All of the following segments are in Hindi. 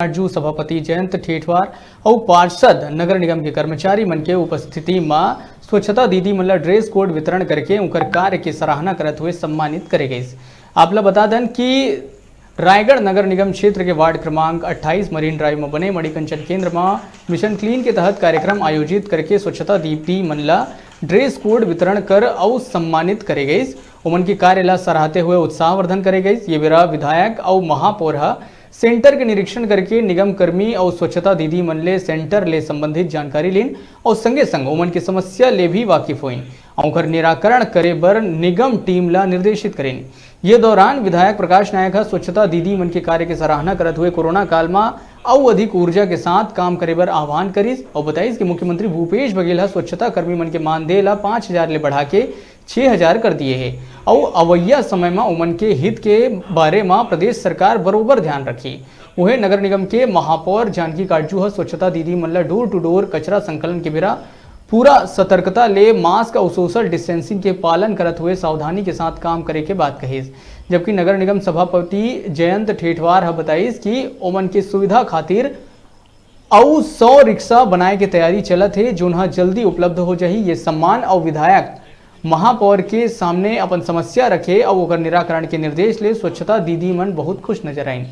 काजू सभापति जयंत ठेठवार और पार्षद नगर निगम के कर्मचारी मन के उपस्थिति में स्वच्छता दीदी मन ला ड्रेस कोड वितरण करके उनकर कार्य की सराहना करते हुए सम्मानित करे गए। आपला बता दें कि रायगढ़ नगर निगम क्षेत्र के वार्ड क्रमांक 28 मरीन ड्राइव में बने मणिकंचन केंद्र में मिशन क्लीन के तहत कार्यक्रम आयोजित करके स्वच्छता दीदी मन ला ड्रेस कोड वितरण कर और सम्मानित करे गए। उमन की कार्य ला सराहते हुए उत्साहवर्धन करे गए। ये बेरा विधायक और महापौर सेंटर के निरीक्षण करके निगम कर्मी और स्वच्छता दीदी मन ले सेंटर ले संबंधित जानकारी लेन और संगे संग उमन की समस्या ले भी वाकिफ हुई और निराकरण करे बर निगम टीम ला निर्देशित करें। ये दौरान विधायक प्रकाश नायक स्वच्छता दीदी मन के कार्य की सराहना करते हुए कोरोना काल में और अधिक ऊर्जा के साथ काम करे बर आह्वान करीस और बताइस कि मुख्यमंत्री भूपेश बघेल स्वच्छता कर्मी मन के मानदेय ला 5,000 ले बढ़ा के 6,000 कर दिए है और अवैया समय में उमन के हित के बारे में प्रदेश सरकार बरोबर ध्यान रखी। वह नगर निगम के महापौर जानकी काजू स्वच्छता दीदी मन ला डोर टू डोर कचरा संकलन के बेरा पूरा सतर्कता ले मास्क और सोशल डिस्टेंसिंग के पालन करते हुए सावधानी के साथ काम करे के बात कही। जबकि नगर निगम सभापति जयंत ठेठवार बताइस कि ओमन के सुविधा खातिर और 100 रिक्शा बनाए के तैयारी चलत है जो जल्दी उपलब्ध हो जाही। ये सम्मान और विधायक महापौर के सामने अपन समस्या रखे और निराकरण के निर्देश ले स्वच्छता दीदी मन बहुत खुश नजर आई।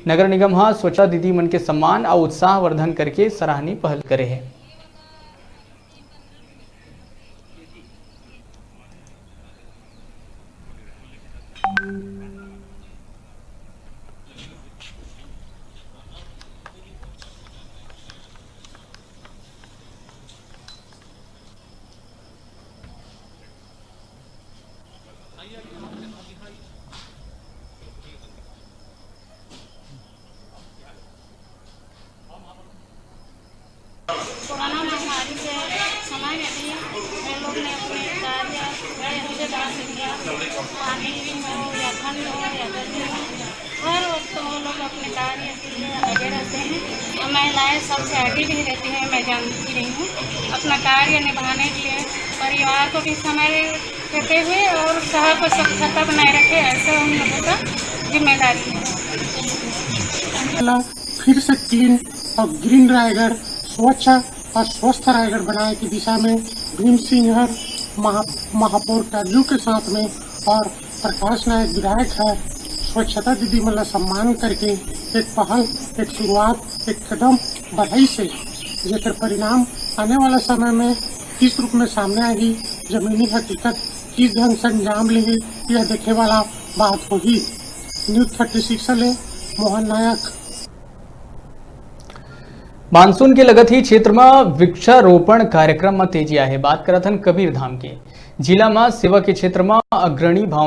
नगर निगम स्वच्छता दीदी मन के सम्मान और उत्साहवर्धन करके सराहनीय पहल करे है। कोरोना महामारी के समय में भी हम लोग ने अपने कार्य बड़े अच्छे तरह से किया। पानी हो या ठंड हो या गर्मी हो, हर वक्त वो लोग अपने कार्य के लिए लगे रहते हैं और महिलाएं सबसे आगे भी रहती हैं। मैं जानती रही हूँ अपना कार्य निभाने के लिए परिवार को भी समय देते हुए और शहर को स्वच्छता बनाए रखे, ऐसा हम लोगों का जिम्मेदारी है। फिर से क्लीन और ग्रीन रायगढ़, स्वच्छ और स्वस्थ रायगढ़ बनाने की दिशा में भीम सिंह महापौर काजू के साथ में और प्रकाश नायक विधायक है स्वच्छता दीदी मतलब सम्मान करके एक पहल, एक शुरुआत, एक कदम बढ़ाई से जेकर परिणाम आने वाला समय में किस रूप में सामने आएगी, जमीनी हकीकत किस ढंग से अंजाम लेगी, यह देखे वाला बात होगी। न्यूज़ 36 ले मोहन नायक। मानसून के लगत ही क्षेत्र में वृक्षारोपण कार्यक्रम में तेजी है। बात करत हन कबीर धाम के जिला में सेवा के क्षेत्र में अग्रणी भाव